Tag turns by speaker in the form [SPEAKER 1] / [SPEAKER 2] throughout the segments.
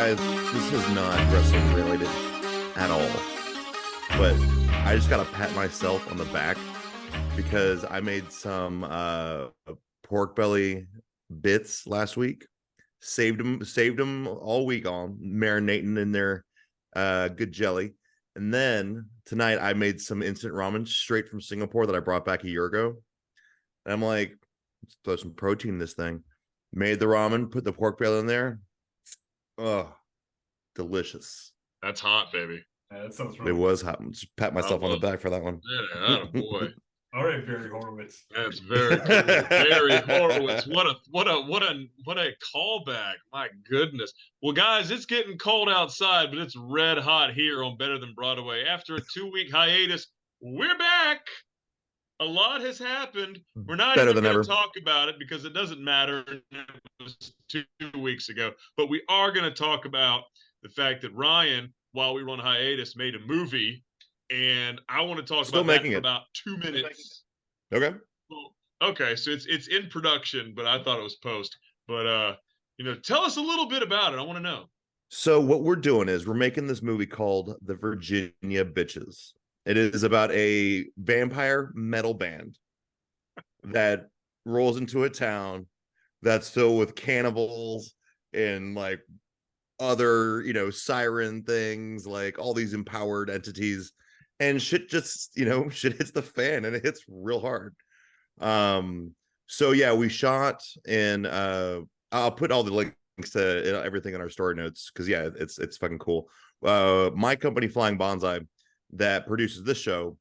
[SPEAKER 1] guys, this is not wrestling related at all, but I just gotta pat myself on the back because I made some pork belly bits last week. Saved them all week on, marinating in their good jelly. And then tonight I made some instant ramen straight from Singapore that I brought back a year ago. And I'm like, let's throw some protein in this thing. Made the ramen, put the pork belly in there. Oh, delicious.
[SPEAKER 2] That's hot, baby.
[SPEAKER 3] Yeah, that sounds
[SPEAKER 1] It
[SPEAKER 3] really
[SPEAKER 1] was hot. Just pat myself on the
[SPEAKER 2] love
[SPEAKER 1] back for that one.
[SPEAKER 2] Yeah, boy.
[SPEAKER 3] All right, Barry Horowitz.
[SPEAKER 2] That's very cool. Barry Horowitz. What a callback. My goodness. Well, guys, it's getting cold outside, but it's red hot here on Better Than Broadway. After a 2-week hiatus, we're back. A lot has happened. We're not
[SPEAKER 1] Better
[SPEAKER 2] even
[SPEAKER 1] than
[SPEAKER 2] going
[SPEAKER 1] ever.
[SPEAKER 2] to talk about it because it doesn't matter. It was 2 weeks ago. But we are going to talk about the fact that Ryan, while we were on hiatus, made a movie. And I want to talk
[SPEAKER 1] Still
[SPEAKER 2] about that
[SPEAKER 1] making
[SPEAKER 2] for
[SPEAKER 1] it.
[SPEAKER 2] about 2 minutes.
[SPEAKER 1] Okay.
[SPEAKER 2] Well, okay, so it's in production, but I thought it was post. But tell us a little bit about it. I want to know.
[SPEAKER 1] So what we're doing is we're making this movie called The Virginia Bitches. It is about a vampire metal band that rolls into a town that's filled with cannibals and like other, siren things, like all these empowered entities, and shit just, shit hits the fan and it hits real hard. So yeah, we shot and I'll put all the links to everything in our story notes because yeah, it's fucking cool. My company Flying Bonsai that produces this show,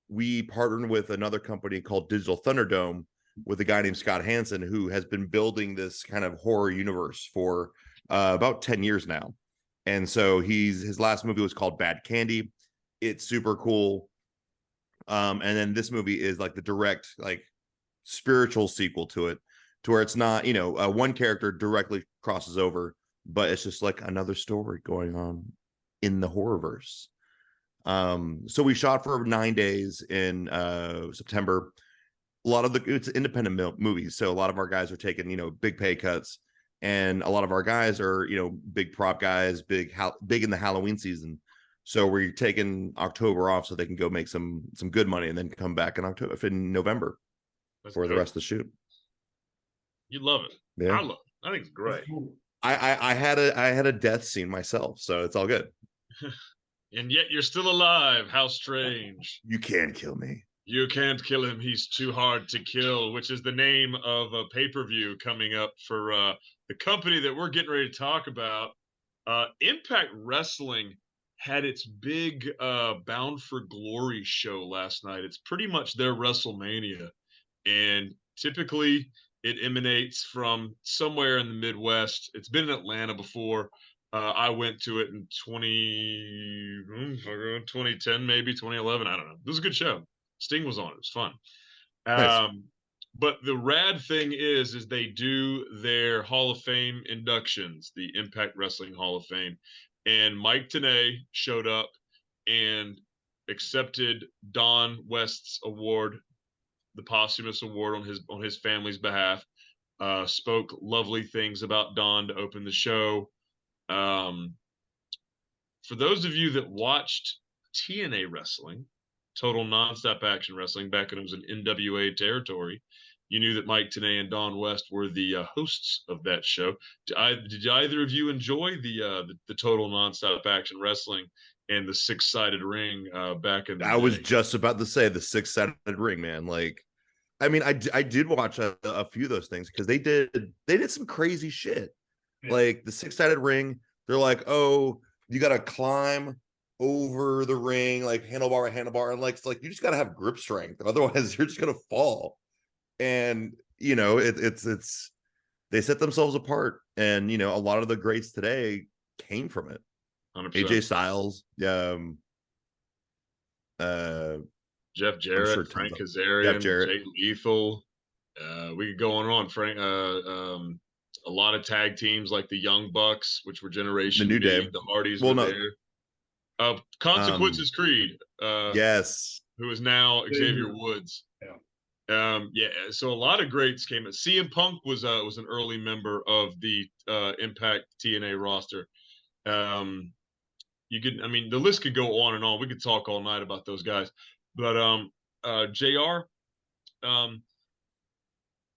[SPEAKER 1] we partnered with another company called Digital Thunderdome with a guy named Scott Hansen who has been building this kind of horror universe for about 10 years now. And so his last movie was called Bad Candy. It's super cool. And then this movie is like the direct, like spiritual sequel to it, to where it's not, one character directly crosses over, but it's just like another story going on in the horrorverse. So we shot for 9 days in September. A lot of it's independent movies, so a lot of our guys are taking big pay cuts, and a lot of our guys are big prop guys, big in the Halloween season. So we're taking October off so they can go make some good money and then come back in November for the rest of the shoot.
[SPEAKER 2] You love it.
[SPEAKER 1] Yeah,
[SPEAKER 2] I love it. I think it's great.
[SPEAKER 3] Cool.
[SPEAKER 1] I had a death scene myself, so it's all good.
[SPEAKER 2] And yet you're still alive. How strange.
[SPEAKER 1] You can't kill me.
[SPEAKER 2] You can't kill him. He's too hard to kill, which is the name of a pay-per-view coming up for the company that we're getting ready to talk about. Impact Wrestling had its big Bound for Glory show last night. It's pretty much their WrestleMania. And typically it emanates from somewhere in the Midwest. It's been in Atlanta before. I went to it in 2010, maybe 2011. I don't know. It was a good show. Sting was on it. It was fun.
[SPEAKER 1] Nice.
[SPEAKER 2] But the rad thing is they do their Hall of Fame inductions, the Impact Wrestling Hall of Fame. And Mike TNA showed up and accepted Don West's award, the posthumous award on his family's behalf. Spoke lovely things about Don to open the show. For those of you that watched TNA wrestling, Total Nonstop Action Wrestling, back when it was an NWA territory, you knew that Mike Tenay and Don West were the hosts of that show. Did either of you enjoy the Total Nonstop Action Wrestling and the six-sided ring back in the day?
[SPEAKER 1] I was just about to say the six-sided ring, man. Like, I mean, I did watch a few of those things because they did some crazy shit.
[SPEAKER 3] Yeah.
[SPEAKER 1] Like the six-sided ring, they're like, oh, you got to climb over the ring, like handlebar by handlebar, and like it's like you just got to have grip strength, otherwise you're just gonna fall. And it's they set themselves apart, and a lot of the greats today came from it.
[SPEAKER 2] 100%.
[SPEAKER 1] AJ Styles,
[SPEAKER 2] Jeff Jarrett,
[SPEAKER 1] sure
[SPEAKER 2] Frank
[SPEAKER 1] tons
[SPEAKER 2] Kazarian,
[SPEAKER 1] Jarrett.
[SPEAKER 2] Jay Lethal. We could go on. Frank, a lot of tag teams like the Young Bucks, which were Generation
[SPEAKER 1] The New
[SPEAKER 2] B,
[SPEAKER 1] Day.
[SPEAKER 2] the Hardys
[SPEAKER 1] Well,
[SPEAKER 2] were
[SPEAKER 1] no.
[SPEAKER 2] there. Consequences Creed.
[SPEAKER 1] Yes.
[SPEAKER 2] Who is now Xavier Woods.
[SPEAKER 3] Yeah.
[SPEAKER 2] So a lot of greats came in. CM Punk was an early member of the Impact TNA roster. You could, I mean, the list could go on and on. We could talk all night about those guys, but JR,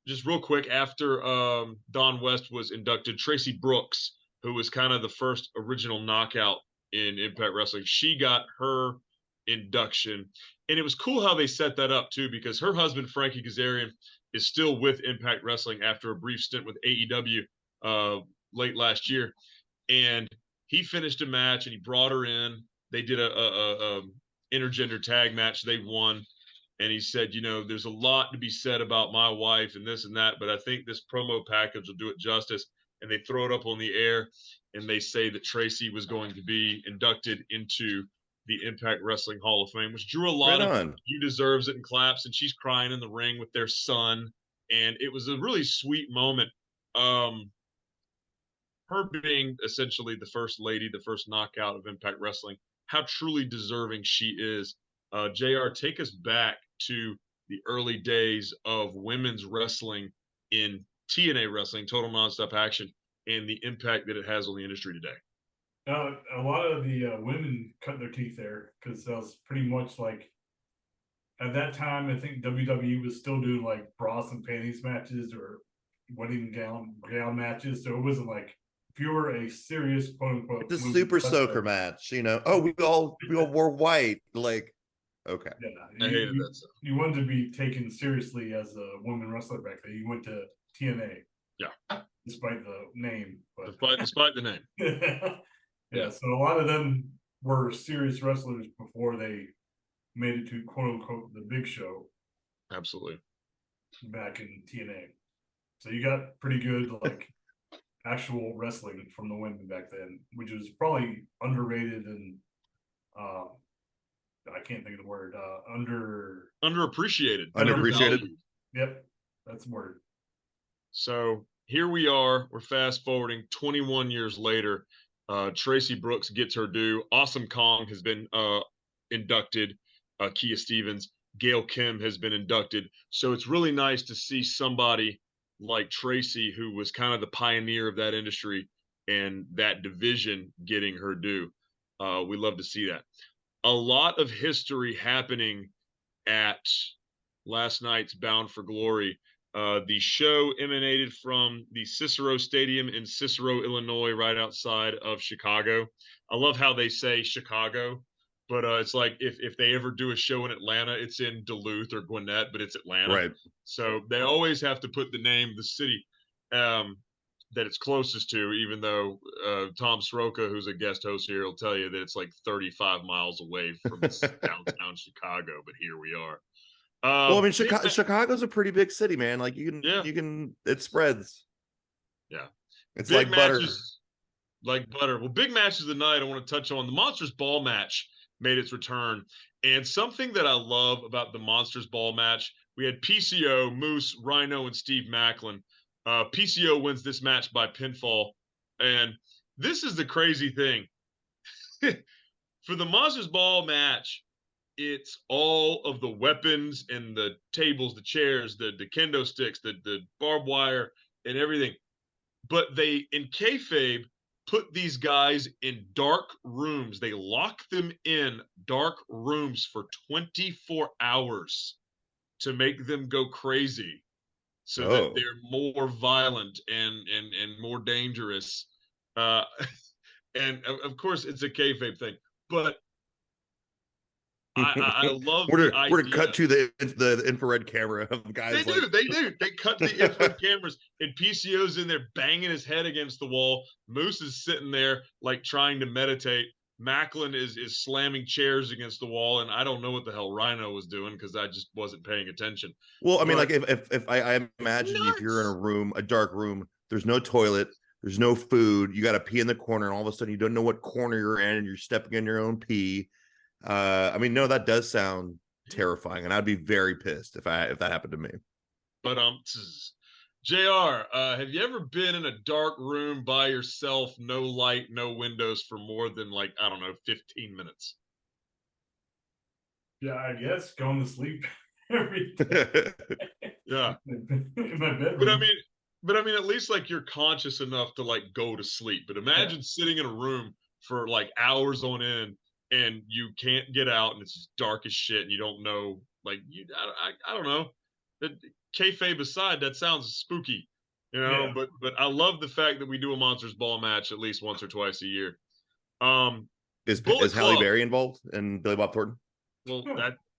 [SPEAKER 2] just real quick, after Don West was inducted, Tracy Brooks, who was kind of the first original knockout in Impact Wrestling, she got her induction. And it was cool how they set that up too, because her husband, Frankie Kazarian, is still with Impact Wrestling after a brief stint with AEW late last year. And he finished a match and he brought her in. They did a intergender tag match. They won. And he said, you know, there's a lot to be said about my wife and this and that, but I think this promo package will do it justice. And they throw it up on the air and they say that Tracy was going to be inducted into the Impact Wrestling Hall of Fame, which drew a lot of "you deserves it" and claps. And she's crying in the ring with their son. And it was a really sweet moment. Her being essentially the first lady, the first knockout of Impact Wrestling, how truly deserving she is. JR, take us back to the early days of women's wrestling in TNA wrestling, Total Nonstop Action, and the impact that it has on the industry today.
[SPEAKER 3] A lot of the women cut their teeth there because that was pretty much like, at that time, I think WWE was still doing like bras and panties matches or wedding gown matches. So it wasn't like, if you were a serious quote unquote,
[SPEAKER 1] the super soaker match, you know, we all wore white, like, okay.
[SPEAKER 3] Yeah,
[SPEAKER 2] I hated that stuff.
[SPEAKER 3] You wanted to be taken seriously as a woman wrestler back then. You went to TNA.
[SPEAKER 2] Yeah.
[SPEAKER 3] Despite the name. But
[SPEAKER 2] despite the name.
[SPEAKER 3] Yeah, so a lot of them were serious wrestlers before they made it to quote unquote the big show.
[SPEAKER 2] Absolutely.
[SPEAKER 3] Back in TNA. So you got pretty good like actual wrestling from the women back then, which was probably underrated and I can't think of the word.
[SPEAKER 2] Underappreciated.
[SPEAKER 3] Yep, that's the word.
[SPEAKER 2] So here we are. We're fast forwarding 21 years later. Tracy Brooks gets her due. Awesome Kong has been inducted. Kia Stevens, Gail Kim has been inducted. So it's really nice to see somebody like Tracy, who was kind of the pioneer of that industry and that division, getting her due. We love to see that. A lot of history happening at last night's Bound for Glory. The show emanated from the Cicero Stadium in Cicero, Illinois, right outside of Chicago. I love how they say Chicago, but it's like if they ever do a show in Atlanta, it's in Duluth or Gwinnett, but it's Atlanta.
[SPEAKER 1] Right.
[SPEAKER 2] So they always have to put the name of the city that it's closest to, even though Tom Sroka, who's a guest host here, will tell you that it's like 35 miles away from downtown Chicago, but here we are.
[SPEAKER 1] Well, I mean, Chicago's a pretty big city, man. Like you can, it spreads.
[SPEAKER 2] Yeah,
[SPEAKER 1] it's big like butter.
[SPEAKER 2] Like butter. Well, big matches of the night I want to touch on. The Monsters Ball match made its return, and something that I love about the Monsters Ball match, we had PCO, Moose, Rhino, and Steve Macklin. PCO wins this match by pinfall, and this is the crazy thing. For the Monsters Ball match, it's all of the weapons and the tables, the chairs, the kendo sticks, the barbed wire, and everything. But they, in kayfabe, put these guys in dark rooms. They lock them in dark rooms for 24 hours to make them go crazy, so that they're more violent and more dangerous. And of course, it's a kayfabe thing, but I love
[SPEAKER 1] we're to cut to the infrared camera of guys.
[SPEAKER 2] They cut to the infrared cameras, and PCO's in there banging his head against the wall. Moose is sitting there like trying to meditate. Macklin is slamming chairs against the wall, and I don't know what the hell Rhino was doing because I just wasn't paying attention.
[SPEAKER 1] Well, I mean, like if I imagine if you're in a room, a dark room, there's no toilet, there's no food, you got to pee in the corner, and all of a sudden you don't know what corner you're in, and you're stepping in your own pee. I mean, no, that does sound terrifying, and I'd be very pissed if that happened to me.
[SPEAKER 2] But JR, have you ever been in a dark room by yourself, no light, no windows, for more than, like, I don't know, 15 minutes?
[SPEAKER 3] Yeah, I guess going to sleep every day.
[SPEAKER 2] Yeah.
[SPEAKER 3] In my bedroom.
[SPEAKER 2] But I mean, But I mean, at least like you're conscious enough to like go to sleep. But imagine sitting in a room for like hours on end and you can't get out and it's just dark as shit and you don't know, like, I don't know. That kayfabe aside, that sounds spooky, you know.
[SPEAKER 3] Yeah.
[SPEAKER 2] But I love the fact that we do a Monsters Ball match at least once or twice a year. Bullet
[SPEAKER 1] Is Halle
[SPEAKER 2] Club.
[SPEAKER 1] Berry involved and Billy Bob Thornton?
[SPEAKER 2] Well,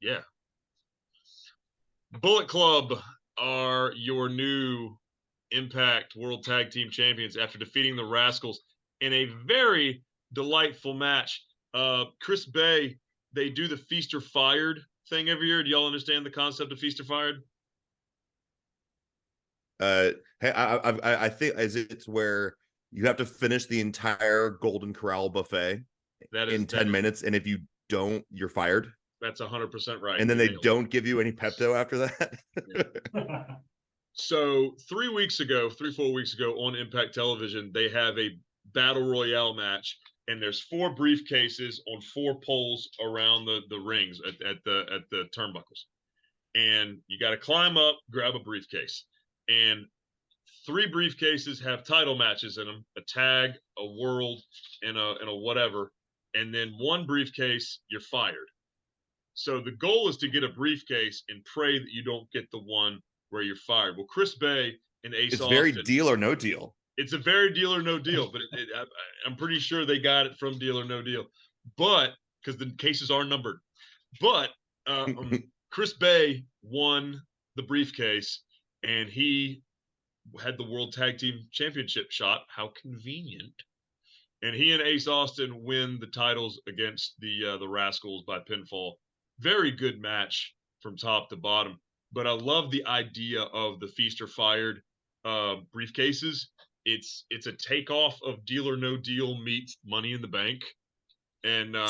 [SPEAKER 2] yeah. Bullet Club are your new Impact World Tag Team Champions after defeating the Rascals in a very delightful match. Chris Bay, they do the Feast or Fired thing every year. Do y'all understand the concept of Feast or Fired?
[SPEAKER 1] Hey, I think it's where you have to finish the entire Golden Corral buffet in 10 minutes, and if you don't, you're fired.
[SPEAKER 2] That's 100% right.
[SPEAKER 1] And then they don't give you any Pepto after that.
[SPEAKER 2] Yeah. So 4 weeks ago on Impact Television, they have a battle royale match, and there's 4 briefcases on 4 poles around the rings at the turnbuckles, and you got to climb up, grab a briefcase, and 3 briefcases have title matches in them: a tag, a world, and a whatever, and then 1 briefcase you're fired. So the goal is to get a briefcase and pray that you don't get the one where you're fired. Well, Chris Bay and Ace
[SPEAKER 1] It's
[SPEAKER 2] Austin,
[SPEAKER 1] very Deal or No Deal.
[SPEAKER 2] It's a very Deal or No Deal, but I'm pretty sure they got it from Deal or No Deal, but because the cases are numbered. But Chris Bay won the briefcase, and he had the World Tag Team Championship shot. How convenient! And he and Ace Austin win the titles against the Rascals by pinfall. Very good match from top to bottom. But I love the idea of the Feast or Fired briefcases. It's a takeoff of Deal or No Deal meets Money in the Bank, and I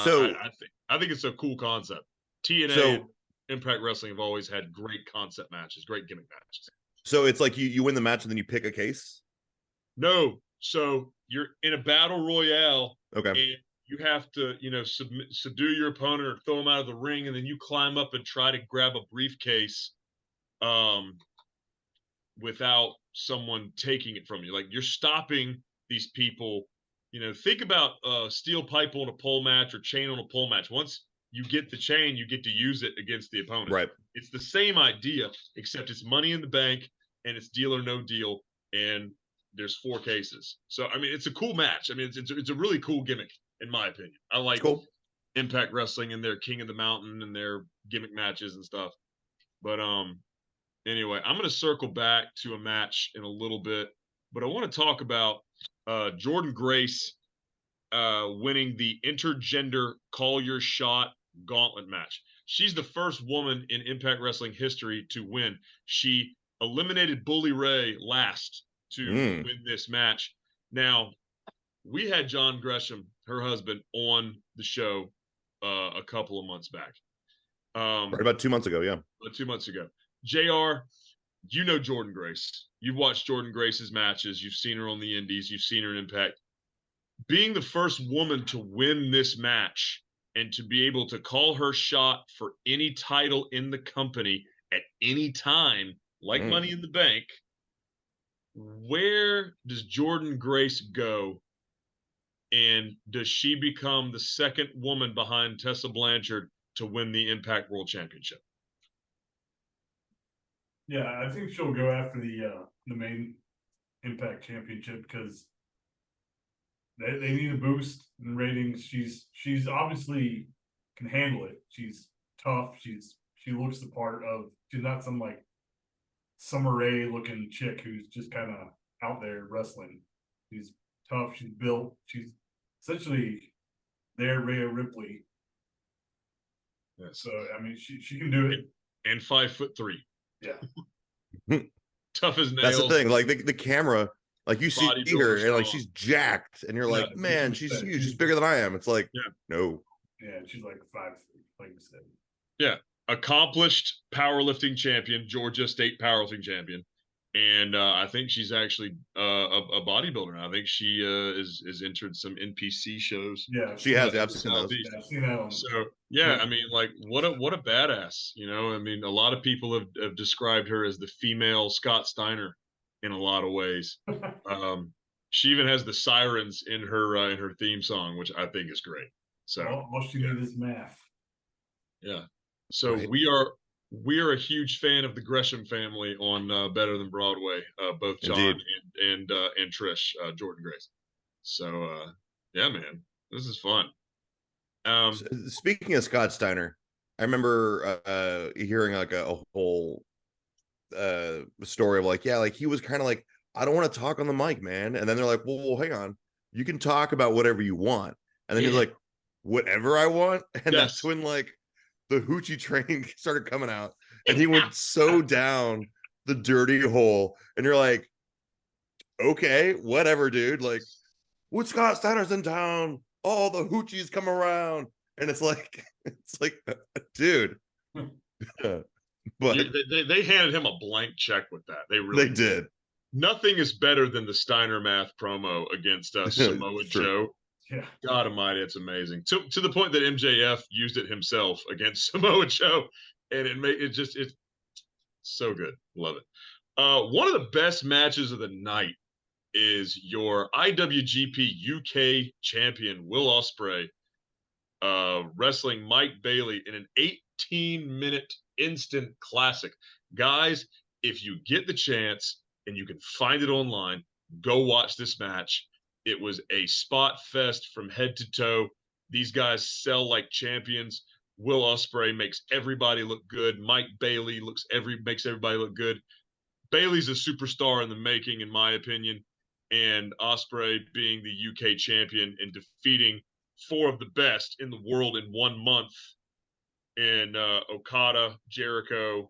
[SPEAKER 2] think it's a cool concept. TNA and Impact Wrestling have always had great concept matches, great gimmick matches.
[SPEAKER 1] So it's like you win the match and then you pick a case?
[SPEAKER 2] No. So you're in a battle royale.
[SPEAKER 1] Okay.
[SPEAKER 2] And you have to, subdue your opponent or throw them out of the ring, and then you climb up and try to grab a briefcase without someone taking it from you. Like, you're stopping these people. Think about steel pipe on a pole match or chain on a pole match. Once you get the chain, you get to use it against the opponent.
[SPEAKER 1] Right.
[SPEAKER 2] It's the same idea, except it's Money in the Bank and it's Deal or No Deal, and there's 4 cases. So I mean, it's a cool match. I mean, it's a really cool gimmick, in my opinion. I like Impact Wrestling and their King of the Mountain and their gimmick matches and stuff. But anyway, I'm going to circle back to a match in a little bit, but I want to talk about Jordynne Grace winning the intergender Call Your Shot gauntlet match. She's the first woman in Impact Wrestling history to win. She eliminated Bully Ray last to win this match. Now, we had John Gresham, her husband, on the show a couple of months back.
[SPEAKER 1] Right about 2 months ago, yeah.
[SPEAKER 2] About 2 months ago. JR, you know Jordynne Grace. You've watched Jordynne Grace's matches. You've seen her on the Indies. You've seen her in Impact. Being the first woman to win this match and to be able to call her shot for any title in the company at any time, like Money in the Bank, where does Jordynne Grace go? And does she become the second woman behind Tessa Blanchard to win the Impact World Championship?
[SPEAKER 3] Yeah, I think she'll go after the main Impact Championship because they need a boost in ratings. She's obviously can handle it. She's tough. She looks the part of. She's not some like Summer Rae looking chick who's just kind of out there wrestling. She's tough. She's built. She's essentially their Rhea Ripley. Yeah. So I mean, she can do it.
[SPEAKER 2] And 5'3".
[SPEAKER 3] Yeah.
[SPEAKER 2] Tough as nails.
[SPEAKER 1] That's the thing. Like the camera, like you see her and like she's jacked, and you're like, man, she's huge. She's bigger than I am. It's like, no.
[SPEAKER 3] Yeah, she's like 5'3", like you said.
[SPEAKER 2] Yeah. Accomplished powerlifting champion, Georgia State powerlifting champion. And I think she's actually a bodybuilder. I think she is entered some NPC shows.
[SPEAKER 3] Yeah,
[SPEAKER 1] she has. I've seen those.
[SPEAKER 3] Yeah, I've seen that one.
[SPEAKER 2] So yeah, I mean, like, what a badass. I mean, a lot of people have described her as the female Scott Steiner. in a lot of ways. She even has the sirens in her theme song, which I think is great. So
[SPEAKER 3] all she needs is math.
[SPEAKER 2] Yeah. So
[SPEAKER 1] Right.
[SPEAKER 2] we are a huge fan of the Gresham family on Better Than Broadway. Both John
[SPEAKER 1] Indeed.
[SPEAKER 2] and Trish, Jordynne Grace. So yeah, man, this is fun.
[SPEAKER 1] Speaking of Scott Steiner, I remember hearing like a whole story of like, yeah, like he was kind of like, I don't want to talk on the mic, man. And then they're like, well, hang on, you can talk about whatever you want. And then he's like, whatever I want. And that's
[SPEAKER 2] Yes.
[SPEAKER 1] when like the hoochie train started coming out, and he went so down the dirty hole. And you're like, okay, whatever, dude. Like, when Scott Steiner's in town, all the hoochies come around. And it's like, dude. But
[SPEAKER 2] They handed him a blank check with that. They really
[SPEAKER 1] did.
[SPEAKER 2] Nothing is better than the Steiner math promo against Samoa Joe.
[SPEAKER 3] Yeah.
[SPEAKER 2] God Almighty, it's amazing. To the point that MJF used it himself against Samoa Joe, and it's so good. Love it. One of the best matches of the night is your IWGP UK champion Will Ospreay wrestling Mike Bailey in an 18-minute instant classic. Guys, if you get the chance and you can find it online, go watch this match. It was a spot fest from head to toe. These guys sell like champions. Will Ospreay makes everybody look good. Mike Bailey makes everybody look good. Bailey's a superstar in the making, in my opinion. And Ospreay being the UK champion and defeating four of the best in the world in 1 month in Okada, Jericho,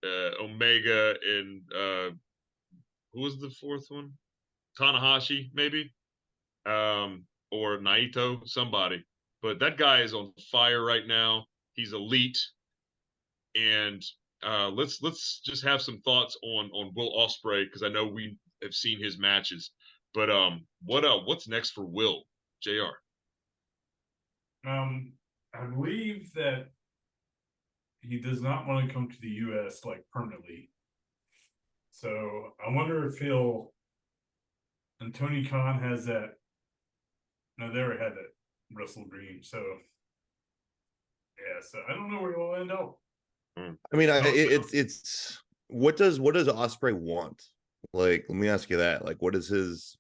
[SPEAKER 2] Omega, and who was the fourth one? Tanahashi, maybe, or Naito, somebody. But that guy is on fire right now. He's elite, and let's just have some thoughts on Will Ospreay, because I know we have seen his matches. But what's next for Will, JR?
[SPEAKER 3] I believe that he does not want to come to the U.S. like permanently. So I wonder if he'll. And Tony Khan has that. No, they already had that Wrestle Dream. So yeah, so I don't know where he'll end up.
[SPEAKER 1] I mean, it's what does Ospreay want? Like, let me ask you that. Like, what is his?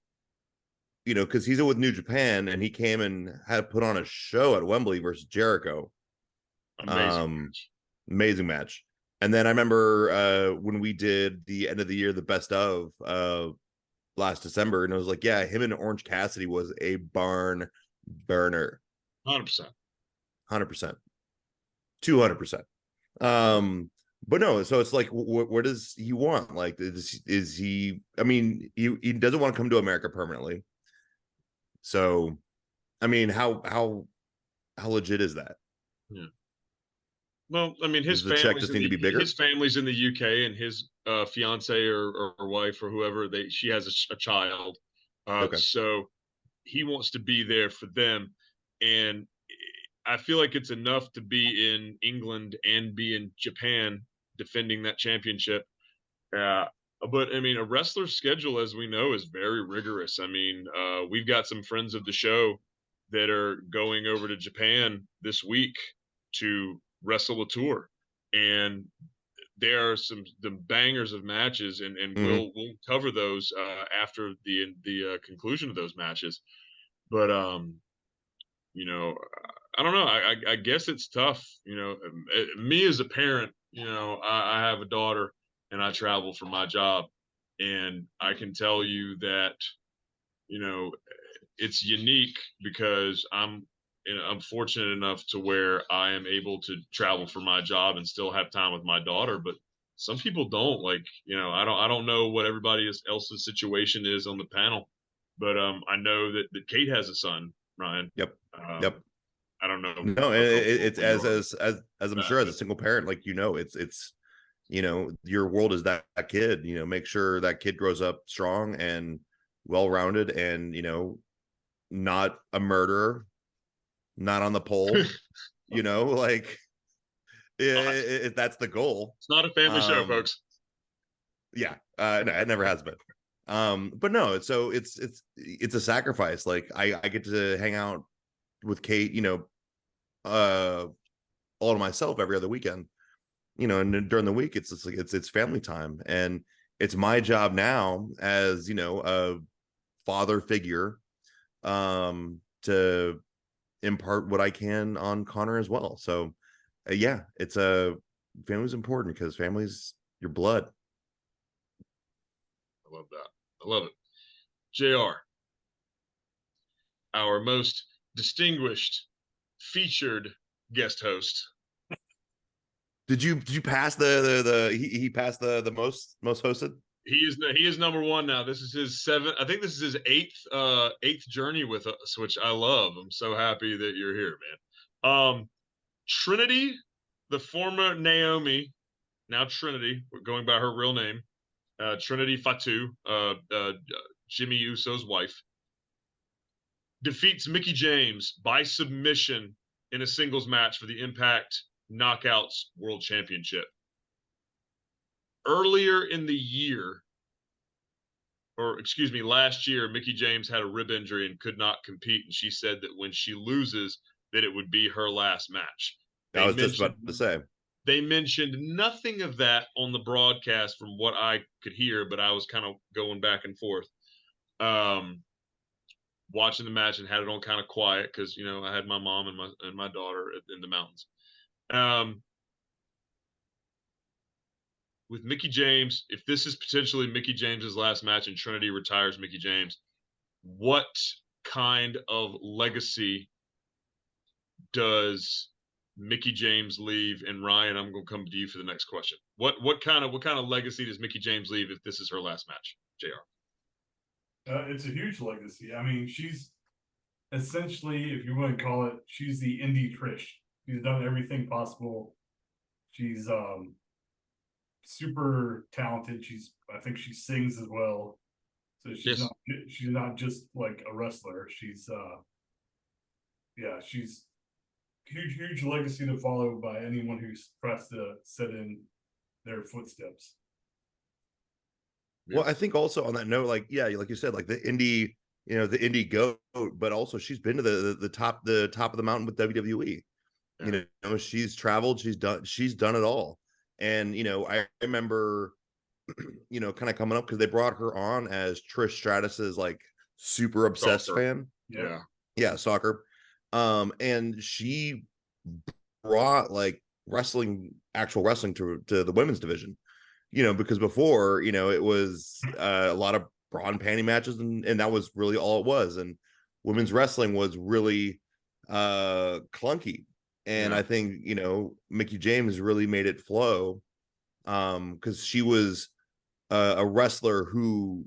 [SPEAKER 1] Because he's with New Japan, and he came and had put on a show at Wembley versus Jericho. Amazing match. And then I remember when we did the end of the year, the best of last December, and it was like, yeah, him and Orange Cassidy was a barn burner.
[SPEAKER 2] 100%.
[SPEAKER 1] 200%. But no, so it's like, what does he want? Like, is he? I mean, he doesn't want to come to America permanently. So, I mean, how legit is that?
[SPEAKER 2] Yeah. Well, I mean,
[SPEAKER 1] Does the check just need to be bigger?
[SPEAKER 2] His family's in the UK, and his fiance or wife or whoever, she has a child.
[SPEAKER 1] Okay.
[SPEAKER 2] So he wants to be there for them, and I feel like it's enough to be in England and be in Japan defending that championship. But I mean, a wrestler's schedule, as we know, is very rigorous. I mean, we've got some friends of the show that are going over to Japan this week to wrestle a tour, and there are the bangers of matches, and we'll cover those after the conclusion of those matches. But I don't know. I guess it's tough. Me as a parent, I have a daughter and I travel for my job, and I can tell you that, it's unique because I'm fortunate enough to where I am able to travel for my job and still have time with my daughter. But some people don't. Like, I don't know what everybody else's situation is on the panel, but I know that Kate has a son, Ryan.
[SPEAKER 1] Yep.
[SPEAKER 2] I don't know.
[SPEAKER 1] No, it's as I'm sure as a single parent, like, it's your world is that kid. Make sure that kid grows up strong and well-rounded, and not a murderer, not on the pole. Like, that's the goal.
[SPEAKER 2] It's not a family show, folks.
[SPEAKER 1] Yeah, no, it never has been. But no, so it's a sacrifice. Like I get to hang out with Kate, all to myself every other weekend, and then during the week it's just like it's family time, and it's my job now as a father figure to impart what I can on Connor as well. So yeah, it's family's important because family's your blood.
[SPEAKER 2] I love that. I love it. JR, our most distinguished featured guest host.
[SPEAKER 1] Did you pass the he passed the most hosted?
[SPEAKER 2] He is number one now. This is his seventh. I think this is his eighth journey with us, which I love. I'm so happy that you're here, man. Trinity, the former Naomi, now Trinity, we're going by her real name, Trinity Fatu, Jimmy Uso's wife, defeats Mickie James by submission in a singles match for the Impact Knockouts World Championship. Earlier in the year, or excuse me, last year, Mickie James had a rib injury and could not compete, and she said that when she loses, that it would be her last match.
[SPEAKER 1] I was just about to say.
[SPEAKER 2] They mentioned nothing of that on the broadcast from what I could hear, but I was kind of going back and forth. Watching the match and had it on kind of quiet because I had my mom and my daughter in the mountains. With Mickie James, if this is potentially Mickie James's last match and Trinity retires Mickie James, what kind of legacy does Mickie James leave? And Ryan, I'm going to come to you for the next question. What kind of legacy does Mickie James leave if this is her last match, JR?
[SPEAKER 3] It's a huge legacy. I mean, she's essentially, if you want to call it, she's the indie Trish. She's done everything possible. She's super talented. I think she sings as well. So she's not just like a wrestler. She's she's huge legacy to follow by anyone who's tries to set in their footsteps.
[SPEAKER 1] Well, I think also on that note, like you said, like the indie goat, but also she's been to the top of the mountain with WWE. Yeah. She's traveled, she's done it all. And I remember kind of coming up because they brought her on as Trish Stratus's like super obsessed fan. Yeah, soccer. And she brought like actual wrestling to the women's division. Because before, it was a lot of bra and panty matches, and that was really all it was. And women's wrestling was really clunky. And I think, Mickie James really made it flow because she was a wrestler who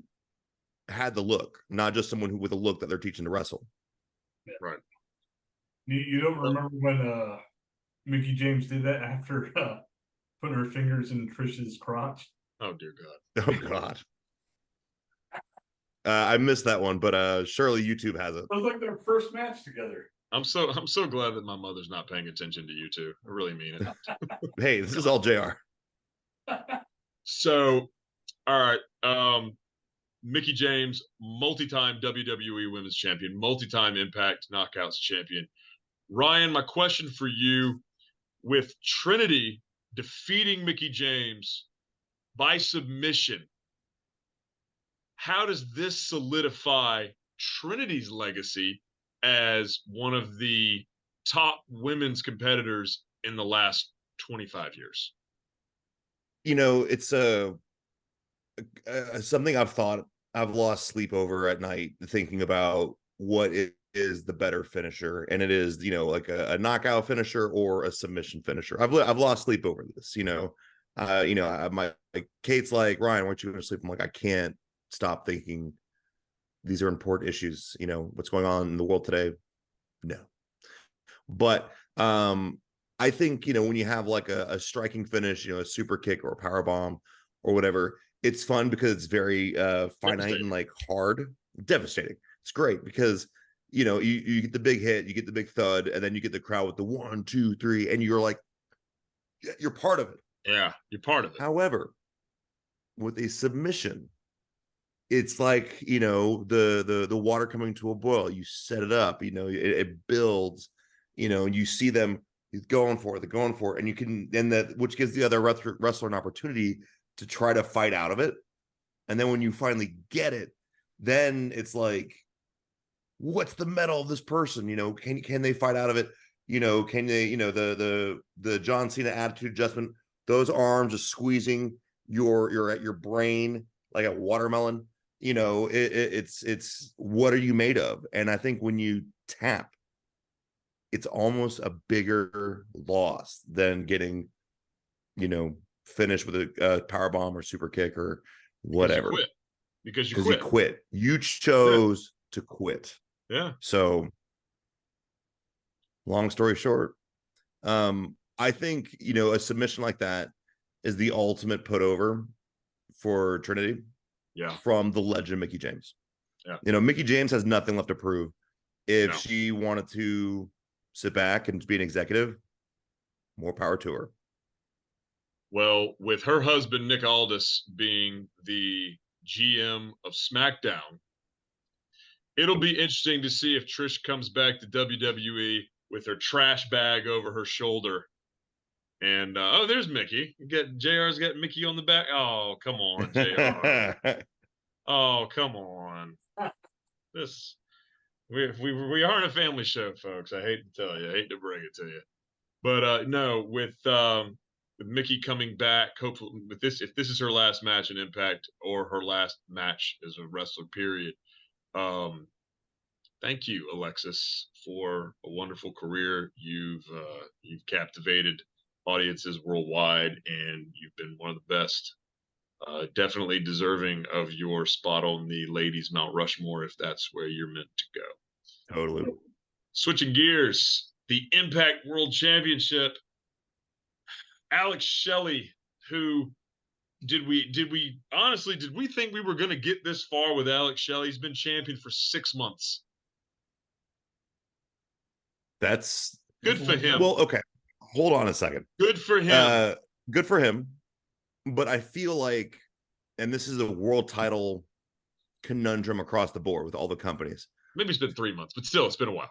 [SPEAKER 1] had the look, not just someone who with a look that they're teaching to wrestle.
[SPEAKER 2] Right.
[SPEAKER 3] You don't remember when Mickie James did that after putting her fingers in Trish's crotch?
[SPEAKER 2] Oh dear God.
[SPEAKER 1] Oh God. I missed that one, but surely YouTube has it.
[SPEAKER 3] It was like their first match together.
[SPEAKER 2] I'm so glad that my mother's not paying attention to you two. I really mean it.
[SPEAKER 1] Hey, this is all JR.
[SPEAKER 2] So, all right. Mickie James, multi-time WWE Women's Champion, multi-time Impact Knockouts Champion. Ryan, my question for you, with Trinity defeating Mickie James by submission, how does this solidify Trinity's legacy as one of the top women's competitors in the last 25 years?
[SPEAKER 1] It's something I've lost sleep over at night, thinking about what is the better finisher, and it is like a knockout finisher or a submission finisher. I've lost sleep over this. My Kate's like, Ryan, why aren't you going to sleep? I'm like, I can't stop thinking these are important issues. What's going on in the world today. No, but I think when you have like a striking finish, a super kick or a power bomb or whatever, it's fun because it's very finite and like hard, devastating. It's great because you get the big hit, you get the big thud, and then you get the crowd with the 1, 2, 3, and you're like, you're part of it.
[SPEAKER 2] Yeah, you're part of it.
[SPEAKER 1] However, with a submission. It's like, you know, the water coming to a boil. You set it up, you know, it builds, you know, and you see them going for it, they're going for it, and you can, and that, which gives the other wrestler an opportunity to try to fight out of it. And then when you finally get it, then it's like, what's the mettle of this person? You know, can they fight out of it? You know, can they, you know, the John Cena attitude adjustment, those arms just squeezing your brain like a watermelon. You know, it's what are you made of? And I think when you tap, it's almost a bigger loss than getting, you know, finished with a power bomb or super kick or whatever.
[SPEAKER 2] Because
[SPEAKER 1] you quit. You chose to quit.
[SPEAKER 2] Yeah.
[SPEAKER 1] So long story short, I think, you know, a submission like that is the ultimate put over for Trinity.
[SPEAKER 2] Yeah.
[SPEAKER 1] From the legend Mickie James.
[SPEAKER 2] Yeah.
[SPEAKER 1] You know, Mickie James has nothing left to prove. If she wanted to sit back and be an executive, more power to her.
[SPEAKER 2] Well, with her husband Nick Aldis being the GM of SmackDown, it'll be interesting to see if Trish comes back to WWE with her trash bag over her shoulder. And oh, there's Mickie. JR's got Mickie on the back. Oh, come on, JR. Oh, come on. We aren't a family show, folks. I hate to tell you. I hate to bring it to you. But no, with Mickie coming back, hopefully with this, if this is her last match in Impact or her last match as a wrestler, period. Thank you, Alexis, for a wonderful career. You've captivated audiences worldwide, and you've been one of the best. Definitely deserving of your spot on the ladies' Mount Rushmore, if that's where you're meant to go.
[SPEAKER 1] Totally.
[SPEAKER 2] Switching gears, the Impact World Championship. Alex Shelley, who did we think we were going to get this far with Alex Shelley? He's been champion for 6 months.
[SPEAKER 1] That's
[SPEAKER 2] good for him.
[SPEAKER 1] Well, okay. Hold on a second.
[SPEAKER 2] Good for him.
[SPEAKER 1] Good for him. But I feel like, and this is a world title conundrum across the board with all the companies.
[SPEAKER 2] Maybe it's been 3 months, but still, it's been a while.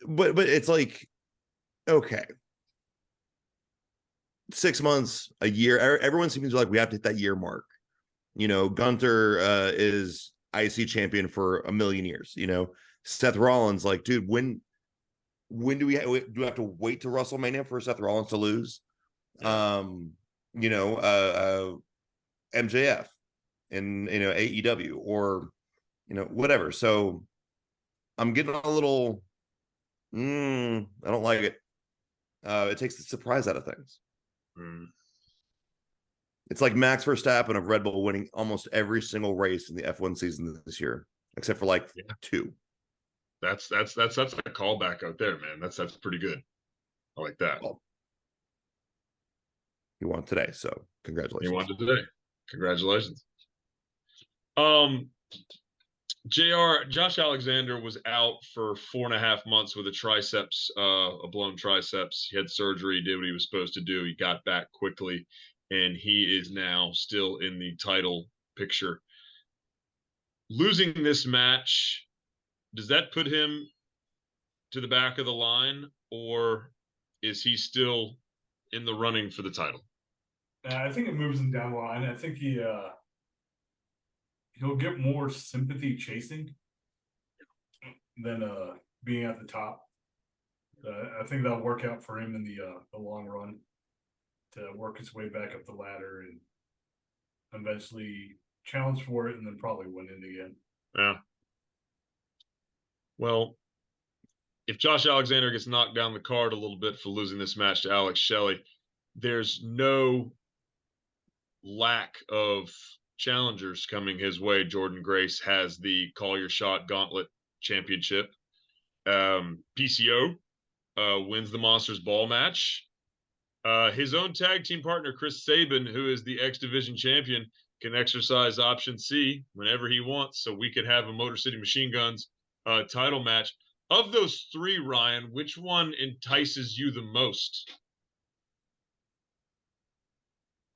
[SPEAKER 1] But it's like, okay, 6 months, a year. Everyone seems like we have to hit that year mark. You know, Gunther is IC champion for a million years. You know, Seth Rollins, like, dude, when do we have to wait to WrestleMania for Seth Rollins to lose? Yeah. You know, MJF and, you know, AEW or, you know, whatever. So I'm getting a little, I don't like it. It takes the surprise out of things. It's like Max Verstappen of Red Bull winning almost every single race in the F1 season this year, except for like 2.
[SPEAKER 2] That's a callback out there, man. That's pretty good. I like that.
[SPEAKER 1] Well, he won today, so congratulations.
[SPEAKER 2] He won today. Congratulations. Josh Alexander was out for 4.5 months with a blown triceps. He had surgery, did what he was supposed to do. He got back quickly, and he is now still in the title picture. Losing this match, does that put him to the back of the line, or is he still in the running for the title?
[SPEAKER 3] I think it moves him down the line. I think he'll get more sympathy chasing than being at the top. I think that'll work out for him in the long run to work his way back up the ladder and eventually challenge for it and then probably win it again.
[SPEAKER 2] Yeah. Well, if Josh Alexander gets knocked down the card a little bit for losing this match to Alex Shelley, there's no lack of challengers coming his way. Jordynne Grace has the Call Your Shot Gauntlet Championship. PCO wins the Monsters Ball match. His own tag team partner, Chris Sabin, who is the X Division champion, can exercise option C whenever he wants, so we could have a Motor City Machine Guns title match. Of those 3, Ryan, which one entices you the most?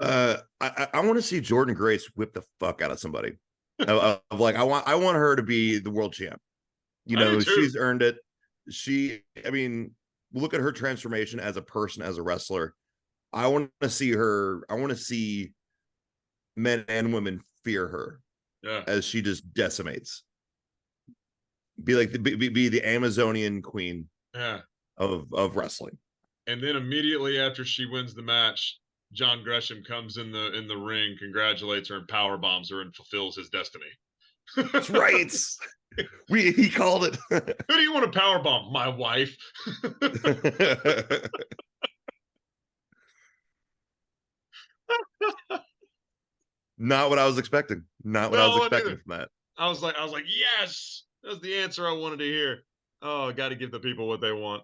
[SPEAKER 1] I want to see Jordynne Grace whip the fuck out of somebody. Of like, I want her to be the world champ. You
[SPEAKER 2] I do
[SPEAKER 1] know,
[SPEAKER 2] too.
[SPEAKER 1] she's earned it. I mean, look at her transformation as a person, as a wrestler. I want to see her. I want to see men and women fear her
[SPEAKER 2] Yeah.
[SPEAKER 1] as she just decimates. Be like be the Amazonian queen
[SPEAKER 2] Yeah.
[SPEAKER 1] of wrestling.
[SPEAKER 2] And then immediately after she wins the match, John Gresham comes in the ring, congratulates her, and power bombs her and fulfills his destiny.
[SPEAKER 1] That's right. He called it.
[SPEAKER 2] Who do you want to power bomb? My wife.
[SPEAKER 1] Not what I was expecting. Not what I was expecting from that.
[SPEAKER 2] I was like, yes, that's the answer I wanted to hear. Oh, got to give the people what they want.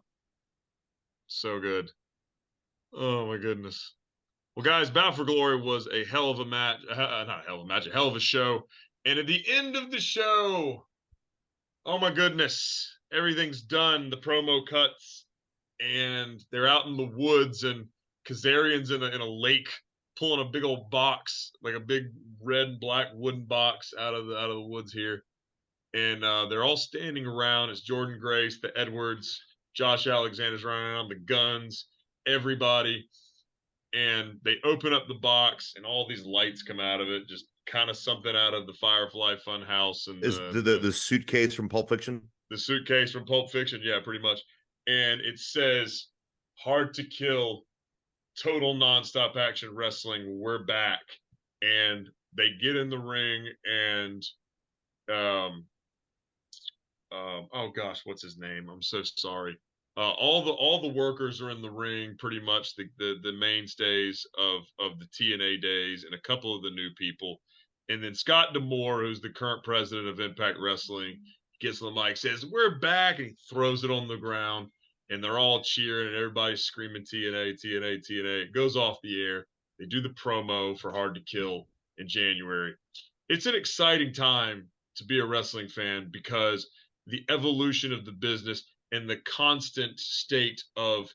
[SPEAKER 2] So good. Oh my goodness. Well, guys, Bound for Glory was a hell of a match. Not a hell of a match, a hell of a show. And at the end of the show, oh my goodness, everything's done. The promo cuts, and they're out in the woods, and Kazarian's in a lake pulling a big old box, like a big red and black wooden box out of the woods here. And they're all standing around. It's Jordynne Grace, the Edwards, Josh Alexander's running around, the Guns, everybody. And they open up the box, and all these lights come out of it, just kind of something out of the Firefly Funhouse. And
[SPEAKER 1] is the suitcase from Pulp Fiction?
[SPEAKER 2] The suitcase from Pulp Fiction, yeah, pretty much. And it says, "Hard to Kill, Total Nonstop Action Wrestling, we're back." And they get in the ring, and oh gosh, what's his name? I'm so sorry. All the workers are in the ring, pretty much the mainstays of the TNA days, and a couple of the new people. And then Scott D'Amore, who's the current president of Impact Wrestling, gets on the mic, says, "We're back," and he throws it on the ground, and they're all cheering, and everybody's screaming TNA, TNA, TNA. It goes off the air. They do the promo for Hard to Kill in January. It's an exciting time to be a wrestling fan because the evolution of the business and the constant state of,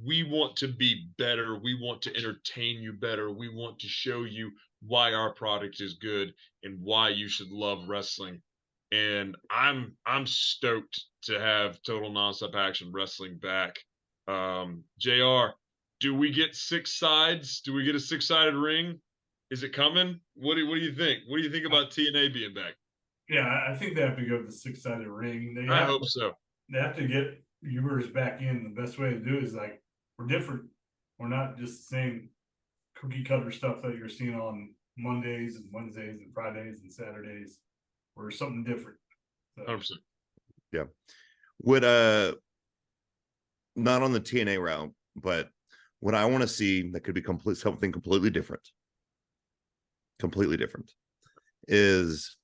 [SPEAKER 2] we want to be better, we want to entertain you better, we want to show you why our product is good and why you should love wrestling. And I'm stoked to have Total Nonstop Action Wrestling back. JR, do we get 6 sides? Do we get a 6-sided ring? Is it coming? What do you think? What do you think about TNA being back?
[SPEAKER 3] Yeah, I think they have to go with the 6-sided ring.
[SPEAKER 2] I hope so.
[SPEAKER 3] They have to get viewers back in. The best way to do it is like, we're different. We're not just the same cookie cutter stuff that you're seeing on Mondays and Wednesdays and Fridays and Saturdays. We're something different. So.
[SPEAKER 2] 100%.
[SPEAKER 1] Yeah. Would not on the TNA route, but what I want to see that could be something completely different is,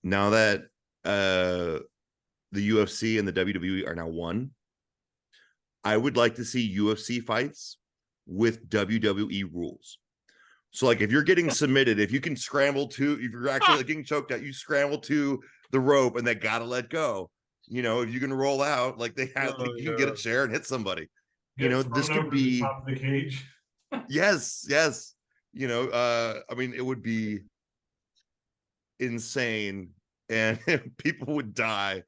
[SPEAKER 1] now that the UFC and the WWE are now one, I would like to see UFC fights with WWE rules. So like, if you're getting submitted, if you can scramble to, if you're actually like getting choked out, you scramble to the rope and they gotta let go. You know, if you can roll out, like they have, like, you can get a chair and hit somebody. You know, this could be
[SPEAKER 3] top of the cage.
[SPEAKER 1] yes. You know, I mean, it would be insane and people would die.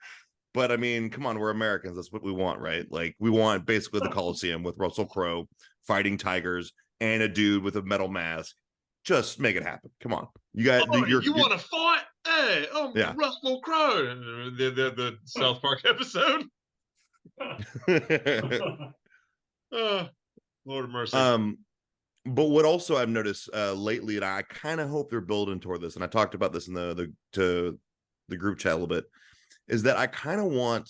[SPEAKER 1] But I mean, come on, we're Americans. That's what we want, right? Like, we want basically the Coliseum with Russell Crowe fighting tigers and a dude with a metal mask. Just make it happen. Come on. You got
[SPEAKER 2] you want to fight? Hey,
[SPEAKER 1] yeah.
[SPEAKER 2] Russell Crowe. The South Park episode. Lord of mercy.
[SPEAKER 1] But what also I've noticed lately, and I kind of hope they're building toward this, and I talked about this in the group chat a little bit, is that I kind of want,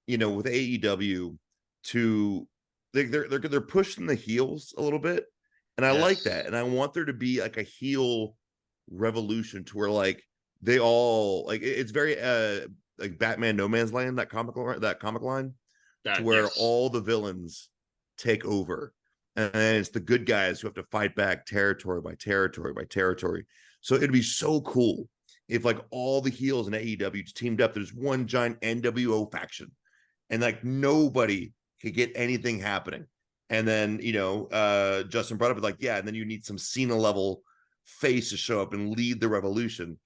[SPEAKER 1] you know, with AEW to, they're pushing the heels a little bit, and I like that, and I want there to be like a heel revolution to where like they all like, it's very like Batman No Man's Land, that comic line, to where all the villains take over, and it's the good guys who have to fight back territory by territory by territory. So it'd be so cool if like all the heels in AEW teamed up. There's one giant NWO faction, and like nobody could get anything happening. And then, Justin brought up like, yeah, and then you need some Cena level face to show up and lead the revolution.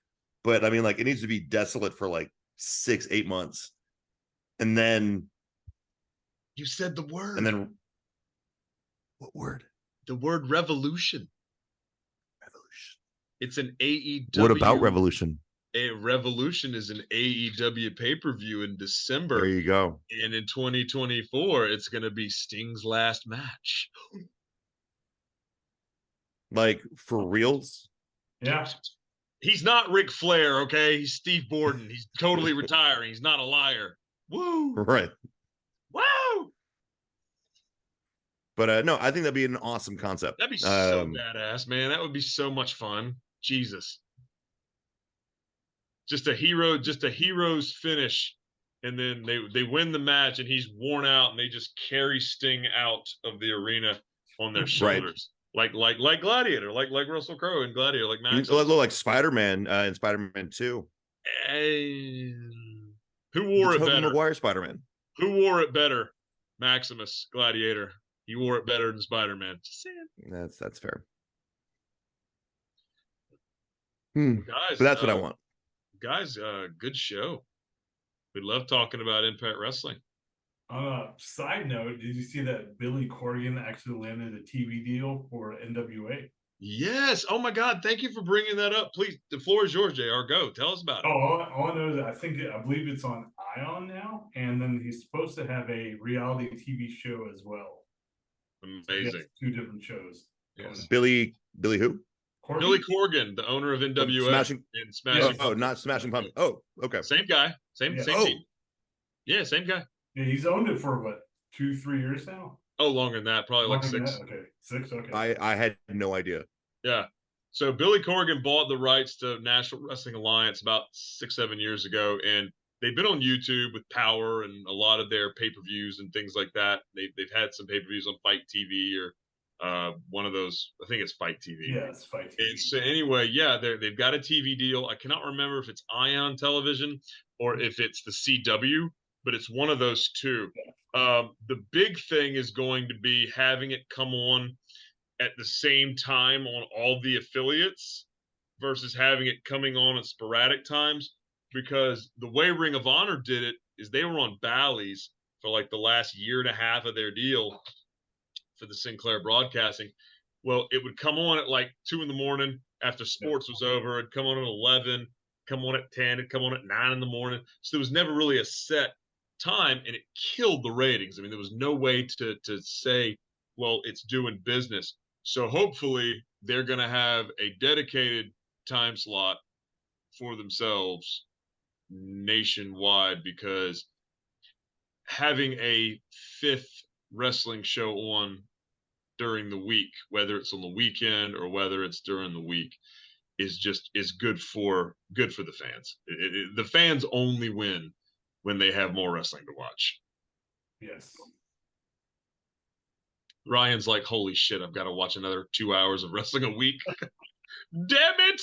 [SPEAKER 1] But I mean, like, it needs to be desolate for like 6-8 months. And then
[SPEAKER 2] you said the word.
[SPEAKER 1] And then what word?
[SPEAKER 2] The word revolution.
[SPEAKER 1] Revolution.
[SPEAKER 2] It's an AEW.
[SPEAKER 1] What about Revolution?
[SPEAKER 2] A Revolution is an AEW pay-per-view in December.
[SPEAKER 1] There you go.
[SPEAKER 2] And in 2024, it's going to be Sting's last match.
[SPEAKER 1] Like, for reals?
[SPEAKER 3] Yeah.
[SPEAKER 2] He's not Ric Flair, okay? He's Steve Borden. He's totally retiring. He's not a liar. Woo!
[SPEAKER 1] Right.
[SPEAKER 2] Woo!
[SPEAKER 1] But no, I think that'd be an awesome concept.
[SPEAKER 2] That'd be so badass, man. That would be so much fun. Jesus. Just a hero's finish. And then they win the match and he's worn out and they just carry Sting out of the arena on their shoulders. Right. Like Gladiator, like Russell Crowe in Gladiator, like Max.
[SPEAKER 1] Like Spider-Man in Spider-Man 2.
[SPEAKER 2] Who wore it better?
[SPEAKER 1] Tobey Maguire Spider-Man.
[SPEAKER 2] Who wore it better? Maximus, Gladiator. He wore it better than Spider-Man. Just saying.
[SPEAKER 1] That's fair.
[SPEAKER 2] Guys,
[SPEAKER 1] but that's what I want.
[SPEAKER 2] Guys, good show. We love talking about Impact Wrestling.
[SPEAKER 3] On a side note, did you see that Billy Corgan actually landed a TV deal for NWA?
[SPEAKER 2] Yes. Oh my God. Thank you for bringing that up. Please, the floor is yours, JR. Go. Tell us about it.
[SPEAKER 3] All I know is that I believe it's on Ion now, and then he's supposed to have a reality TV show as well.
[SPEAKER 2] Amazing.
[SPEAKER 3] So 2 different shows.
[SPEAKER 2] Yes.
[SPEAKER 1] Billy who?
[SPEAKER 3] Corgan?
[SPEAKER 2] Billy Corgan, the owner of NWA.
[SPEAKER 1] Smashing. Oh, not Smashing Pumpkins. Oh, okay.
[SPEAKER 2] Same guy. Same team. Yeah, same guy.
[SPEAKER 3] Yeah, he's owned it for what, 2-3 years now?
[SPEAKER 2] Oh, longer than that. Probably like 6.
[SPEAKER 3] Okay, 6. Okay.
[SPEAKER 1] I had no idea.
[SPEAKER 2] Yeah. So Billy Corgan bought the rights to National Wrestling Alliance about 6-7 years ago, and they've been on YouTube with Power and a lot of their pay-per-views and things like that. They've had some pay-per-views on Fight TV or one of those. I think it's Fight TV.
[SPEAKER 3] Yeah, it's Fight TV.
[SPEAKER 2] And so anyway, yeah, they've got a TV deal. I cannot remember if it's Ion Television or if it's the CW, but it's one of those two. The big thing is going to be having it come on at the same time on all the affiliates versus having it coming on at sporadic times, because the way Ring of Honor did it is they were on Bally's for like the last year and a half of their deal for the Sinclair Broadcasting. Well, it would come on at like 2 a.m. after sports was over. It'd come on at 11, come on at 10, it'd come on at 9 a.m. So there was never really a set time, and it killed the ratings. I mean, there was no way to say, well, it's doing business. So hopefully they're going to have a dedicated time slot for themselves nationwide, because having a 5th wrestling show on during the week, whether it's on the weekend or whether it's during the week, is good for the fans. The fans only win when they have more wrestling to watch.
[SPEAKER 3] Yes.
[SPEAKER 2] Ryan's like, holy shit, I've got to watch another 2 hours of wrestling a week. Damn it!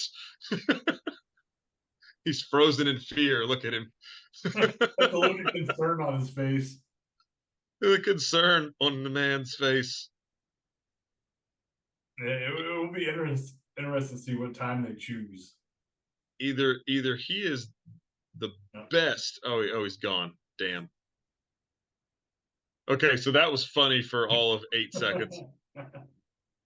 [SPEAKER 2] He's frozen in fear. Look at him.
[SPEAKER 3] The look of concern on his face.
[SPEAKER 2] The concern on the man's face.
[SPEAKER 3] It will be interesting to see what time they choose.
[SPEAKER 2] Either he is the best. Oh, he's gone. Damn. Okay, so that was funny for all of 8 seconds.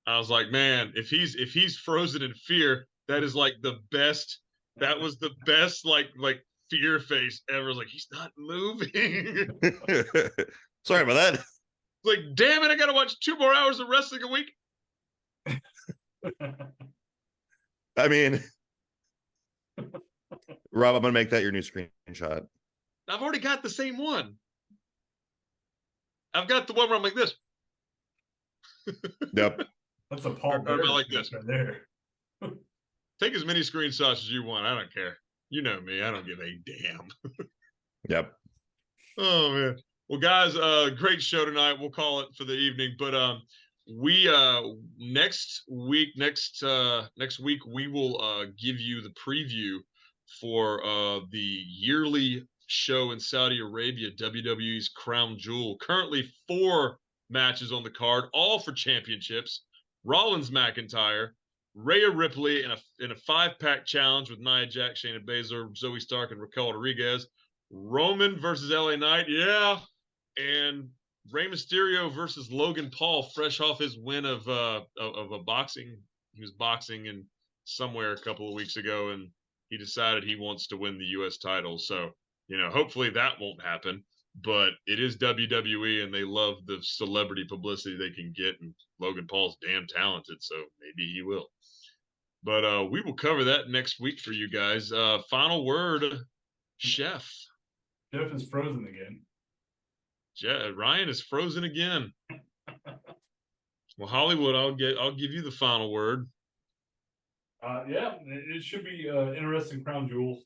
[SPEAKER 2] I was like, man, if he's frozen in fear, that is like the best. That was the best like fear face ever. Like, he's not moving.
[SPEAKER 1] Sorry about that.
[SPEAKER 2] Like, damn it, I gotta watch 2 more hours of wrestling a week.
[SPEAKER 1] I mean, Rob, I'm gonna make that your new screenshot.
[SPEAKER 2] I've already got the same one. I've got the one where I'm like this.
[SPEAKER 1] Yep.
[SPEAKER 3] That's a Paul Bear
[SPEAKER 2] like this
[SPEAKER 3] right there.
[SPEAKER 2] Take as many screenshots as you want. I don't care. You know me. I don't give a damn.
[SPEAKER 1] Yep.
[SPEAKER 2] Oh man. Well, guys, great show tonight. We'll call it for the evening. But we next week we will give you the preview for the yearly show in Saudi Arabia, WWE's Crown Jewel. Currently 4 matches on the card, all for championships. Rollins McIntyre, Rhea Ripley in a 5-pack challenge with Nia Jax, Shayna Baszler, Zoe Stark, and Raquel Rodriguez. Roman versus LA Knight, yeah, and Rey Mysterio versus Logan Paul, fresh off his win of a boxing. He was boxing in somewhere a couple of weeks ago, and he decided he wants to win the U.S. title. So, hopefully that won't happen. But it is WWE, and they love the celebrity publicity they can get. And Logan Paul's damn talented, so maybe he will. But we will cover that next week for you guys. Final word, Chef.
[SPEAKER 3] Jeff is frozen again.
[SPEAKER 2] Ryan is frozen again. Well, Hollywood, I'll give you the final word.
[SPEAKER 3] Yeah, it should be interesting crown jewel.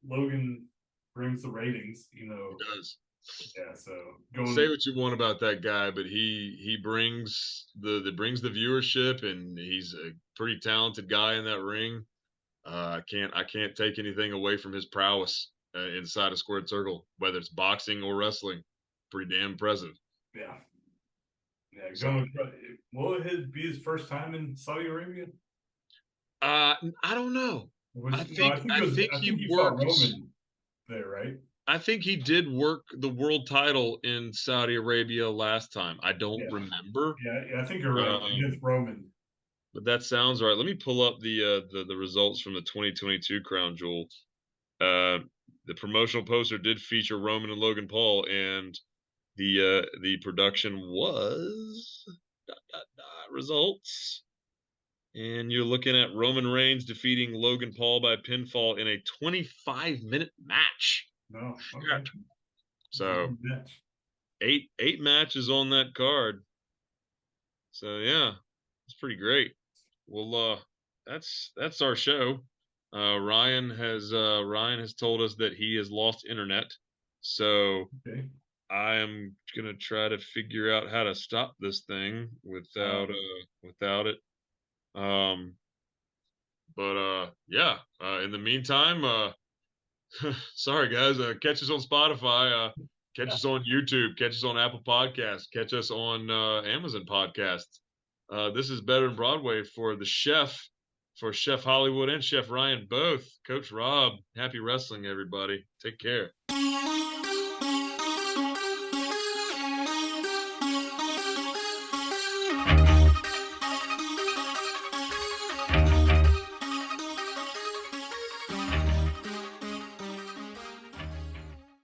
[SPEAKER 3] Logan brings the ratings,
[SPEAKER 2] He does.
[SPEAKER 3] Yeah, so
[SPEAKER 2] say what you want about that guy, but he brings the viewership, and he's a pretty talented guy in that ring. I can't take anything away from his prowess inside a squared circle, whether it's boxing or wrestling. Pretty damn impressive.
[SPEAKER 3] Yeah. Yeah. Will it be his first time in Saudi Arabia?
[SPEAKER 2] I don't know. I think he worked
[SPEAKER 3] Roman there, right?
[SPEAKER 2] I think he did work the world title in Saudi Arabia last time. I don't remember.
[SPEAKER 3] Yeah, I think you're right. Against Roman.
[SPEAKER 2] But that sounds right. Let me pull up the results from the 2022 Crown Jewel. The promotional poster did feature Roman and Logan Paul, and the production was results. And you're looking at Roman Reigns defeating Logan Paul by pinfall in a 25-minute match.
[SPEAKER 3] No, okay.
[SPEAKER 2] So eight matches on that card. So yeah, it's pretty great. Well, that's our show. Ryan has told us that he has lost internet. So I am gonna try to figure out how to stop this thing without it. Yeah. In the meantime, sorry guys. Catch us on Spotify. Catch us on YouTube. Catch us on Apple Podcasts. Catch us on Amazon Podcasts. This is Better Than Broadway for the Chef, for Chef Hollywood and Chef Ryan both. Coach Rob, happy wrestling, everybody. Take care.